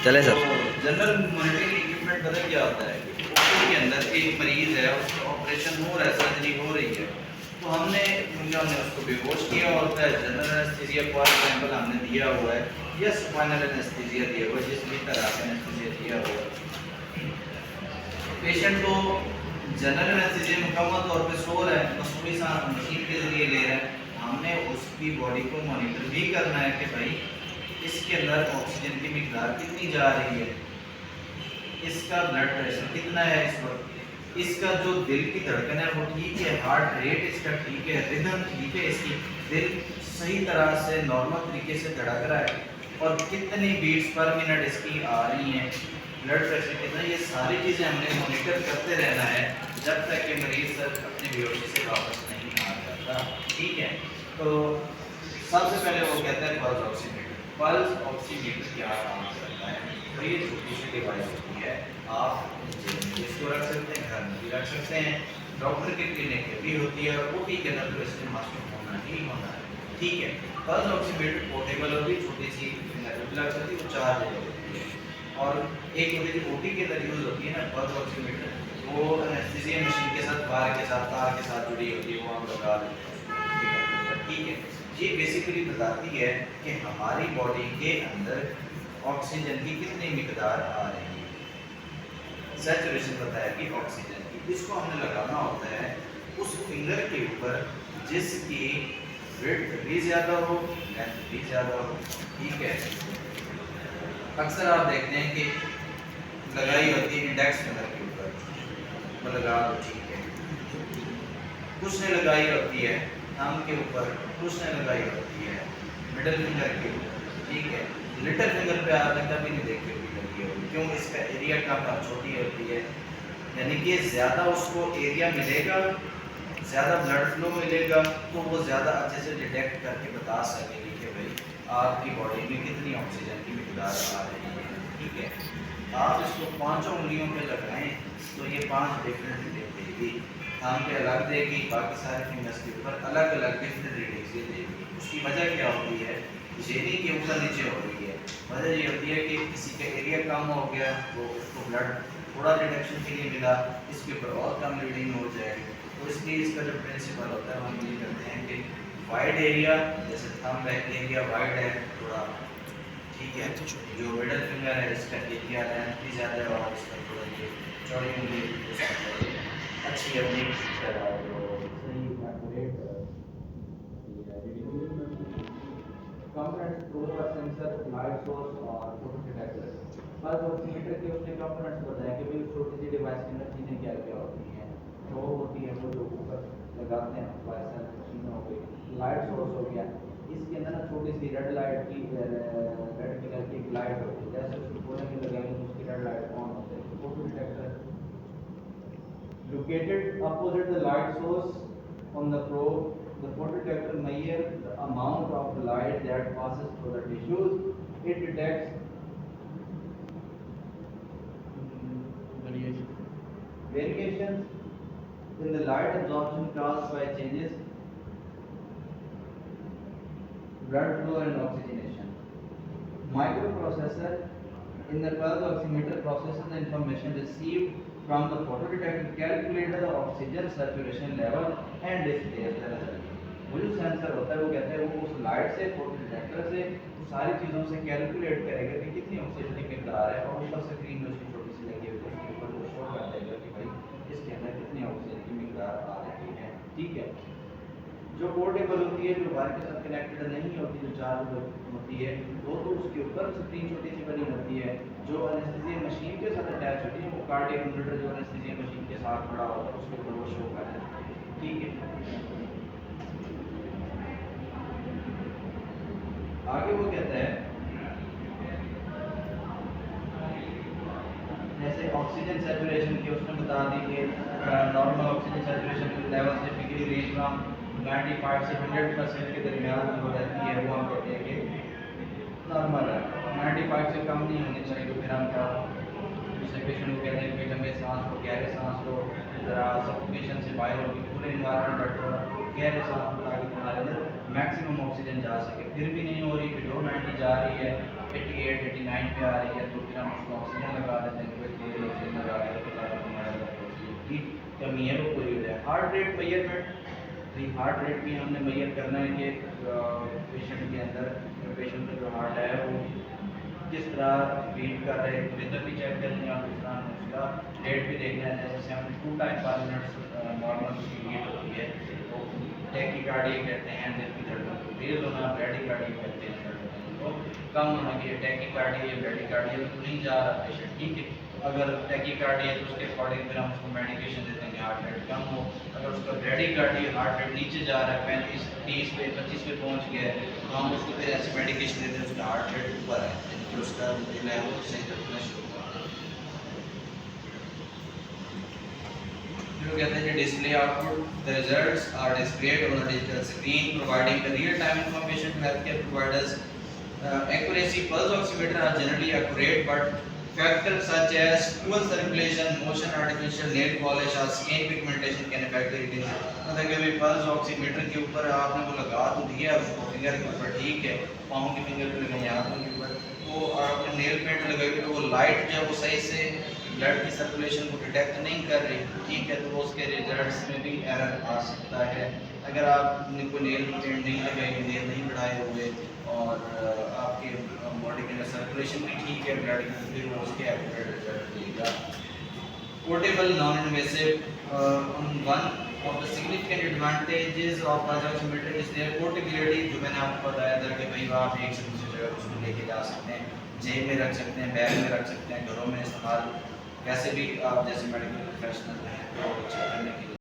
चले तो sir. General monitoring equipment पता क्या होता है कि ओपीडी के अंदर एक मरीज है, उसका ऑपरेशन हो रहा है, सर्जरी हो रही है, तो हमने उसको बेहोश किया होता है। जनरल एनेस्थीसिया फॉर एग्जांपल हमने दिया हुआ है या स्पाइनल एनेस्थीसिया दिया हुआ है, जिस भी तरह का एनेस्थीसिया दिया हुआ है। पेशेंट को जनरल एनेस्थीसिया मुकम्मल तौर पे सो रहा है, मसूड़ी सांस मशीन के जरिए ले रहा है। हमने उसकी बॉडी को मॉनिटर भी करना है कि भाई इसके अंदर ऑक्सीजन की मिकदार कितनी जा रही है, इसका ब्लड प्रेशर कितना है इस वक्त, इसका जो दिल की धड़कन है वो ठीक है, हार्ट रेट इसका ठीक है, रिदम ठीक है, इसकी दिल सही तरह से नॉर्मल तरीके से धड़क रहा है, और कितनी बीट्स पर मिनट इसकी आ रही हैं, ब्लड प्रेशर कितना, ये सारी चीज़ें हमने मॉनिटर करते रहना है जब तक कि मरीज अपनी बेहोशी से वापस नहीं आ जाता। ठीक है, तो सबसे पहले वो कहता है पल्स ऑक्सीमीटर। पल्स ऑक्सीमीटर क्या काम करता है? तो ये छोटी सी डिवाइस होती है, आप इसको रख सकते हैं, घर में भी रख सकते हैं, डॉक्टर के क्लिनिक में भी होती है, और ओटी के अंदर तो इसके मास्टर होना ही होना है। ठीक है, पल्स ऑक्सीमीटर पोर्टेबल होती है, छोटी सी लग सकती है, वो 4 जगह होती है। और एक होती है ओटी के अंदर यूज़ होती है ना पल्स ऑक्सीमीटर, वो एनेस्थीसिया मशीन के साथ वायर के साथ तार के साथ जुड़ी होती है, वो हम लगा देते हैं। ठीक है, ये बेसिकली बताती है कि हमारी बॉडी के अंदर ऑक्सीजन की कितनी मिकदार आ रही है, सैचुरेशन बताया कि ऑक्सीजन की। इसको हमने लगाना होता है उस फिंगर के ऊपर जिसकी विड्थ भी ज़्यादा हो, लेंथ भी ज़्यादा हो। ठीक है, अक्सर आप देखते हैं कि लगाई होती है इंडेक्स फिंगर के ऊपर, वो लगा दो, ठीक है, कुछ ने लगाई होती है थंब के ऊपर, कुछ ने लगाई होती है मिडिल फिंगर के ऊपर। ठीक है, लिटिल फिंगर पे आपने कभी नहीं देखी होगी लगी होगी, क्यों? इसका एरिया कम छोटी होती है, यानी कि ज़्यादा उसको एरिया मिलेगा, ज़्यादा ब्लड फ्लो मिलेगा, तो वो ज़्यादा अच्छे से डिटेक्ट करके बता सकेगी कि भाई आपकी बॉडी में कितनी ऑक्सीजन की मिकदार आ रही है। ठीक है, आप इसको 5 उंगलियों पे लगाएं तो ये 5 डिफरेंट रीडिंग देगी, थंब पे अलग देगी, बाकी सारे फिंगर्स के ऊपर अलग अलग डिफरेंट रीडिंग्स ये देगी। उसकी वजह क्या होती है? जेनी के ऊपर नीचे हो रही है, वजह ये होती है कि किसी का एरिया कम हो गया तो उसको ब्लड थोड़ा डिटेक्शन के लिए मिला, इसके ऊपर और कम रीडिंग हो जाएगी। तो इसलिए इसका जो प्रिंसिपल होता है हम ये करते हैं कि वाइड एरिया, जैसे थंब एरिया वाइड है थोड़ा, ठीक है, जो मिडल फिंगर है इसका एरिया लेंथ भी ज़्यादा है, और इसका थोड़ा ये चौड़ी उंगली अच्छी अपनी सही एक्यूरेट कंपोनेंट्स, प्रोब और सेंसर, लाइट सोर्स और फोटो डिटेक्टर। पल्स ऑक्सीमीटर के उसने कंपोनेंट्स बताया कि भाई छोटी सी डिवाइस के अंदर चीज़ें क्या क्या होती हैं। तो वो होती है वो जो ऊपर लगाते हैं वायर मशीन हो गई, लाइट सोर्स हो गया, इसके अंदर ना छोटी सी रेड लाइट की रेड कलर की एक लाइट होती है, जैसे उसको कोने में लगाएंगे तो उसकी रेड लाइट ऑन होती है। Photo detector located opposite the light source on the probe, the photodetector measures the amount of light that passes through the tissues. It detects variations in the light absorption caused by changes blood flow and oxygenation. Microprocessor in the pulse oximeter processes the information received from the photodetector, calculate the oxygen saturation level and displays the result. वो जो sensor होता है वो कहते हैं वो उस light से फोटो डिटेक्टर से सारी चीज़ों से कैलकुलेट करेगा कि कितनी ऑक्सीजन की मिकदार है, और ऊपर स्क्रीन में उसकी छोटी सी लगी हुई है उसके ऊपर वो शो कर देगा कि भाई इसके अंदर कितनी ऑक्सीजन की मिकदार आ रही है। ठीक है, जो पोर्टेबल होती है, जो वायर के साथ कनेक्टेड नहीं होती, जो चार्ज होती है, वो तो उसके ऊपर स्क्रीन छोटी सी बनी होती है। जो एनेस्थीसिया मशीन के साथ अटैच होती है वो कार्डियक मॉनिटर जो एनेस्थीसिया मशीन के साथ खड़ा होता है उसके ऊपर वो शो कर देता है। ठीक है, आगे वो कहता है जैसे ऑक्सीजन सैचुरेशन की उसने बता दी कि नॉर्मल ऑक्सीजन सैचुरेशन लेवल से डिग्री रेंज फ्रॉम 95 से 100% के दरमियान जो रहती है वो हम कहते हैं कि नॉर्मल है। 95 से कम नहीं होनी चाहिए, तो फिर हम क्या दूसरे पेशेंट को कहते हैं कि लंबे सांस लो, गहरे सांस लो, ज़रा सफोकेशन से बाहर होगी, फिल्टर इन्वायरमेंट रखो, आपको एयर साफ ताकि तुम्हारे अंदर मैक्सिमम ऑक्सीजन जा सके। फिर भी नहीं हो रही, विंडो 90 जा रही है, 88 89 पे आ रही है, तो फिर हम उसको ऑक्सीजन लगा देते हैं कि भाई तेल ऑक्सीजन लगा के तो ताकि तुम्हारे अंदर ऑक्सीजन की कमी है वो पूरी हो जाए। हार्ट रेट मेजरमेंट, तो हार्ट रेट भी हमने मैयर करना है कि पेशेंट के अंदर, पेशेंट का जो हार्ट है वो किस तरह बीट कर रहे हैं, रिदम भी चेक करनी है और दूसरा उसका रेट भी देखना है। जैसे हम 2 टाइम पर मिनट नॉर्मल उसकी बीट होती है, तो टैकीकार्डिया कहते हैं, दिल की धड़कन को तेज होना, ब्रैडीकार्डिया कहते हैं धड़कन को कम होना। कि टैकीकार्डिया या ब्रैडीकार्डिया में नहीं जा रहा पेशेंट, ठीक है, अगर टैकीकार्डिया है तो उसके अकॉर्डिंग फिर हम उसको मेडिकेशन देते हैं कि हार्ट रेट कम हो। अगर उसका ब्रैडीकार्डिया हार्ट रेट नीचे जा रहा है, 35 30 पे 25 पे पहुंच गया है, तो हम उसको फिर ऐसी मेडिकेशन देते हैं उसका हार्ट रेट ऊपर है, यानी कि उसका दिल है वो सही धड़कना शुरू कर दे। जो कहते हैं कि display output, the results are displayed on the digital screen providing the real time information to health care providers. Accuracy pulse oximeter are generally accurate, but factors such as fuel circulation, motion, artificial nail polish or skin pigmentation can affect the reading. मतलब कि भाई pulse oximeter के ऊपर आपने वो लगा तो दिया उसको फिंगर के ऊपर, ठीक है, पाँव के फिंगर पे लगाई, हाथों के ऊपर, तो आपने नेल पेंट लगाई तो वो लाइट जो है वो सही से ब्लड की सर्कुलेशन को डिटेक्ट नहीं कर रही, ठीक है, तो उसके रिजल्ट्स में भी एरर आ सकता है। अगर आपने कोई नेल पेंट नहीं लगाई, नेल नहीं बढ़ाए हुए और आपके बॉडी के अंदर सर्कुलेशन भी ठीक है ब्लड की, फिर वो उसके एक्यूरेट रिजल्ट देगा। Portable non invasive, one of the significant advantages of pulse oximeter is their portability, जो मैंने आपको बताया था कि भाई आप एक से दूसरी जगह उसको लेके जा सकते हैं, जेब में रख सकते हैं, बैग में रख सकते हैं, घरों में इस्तेमाल, वैसे भी आप जैसे मेडिकल प्रोफेशनल हैं तो चेक करने के लिए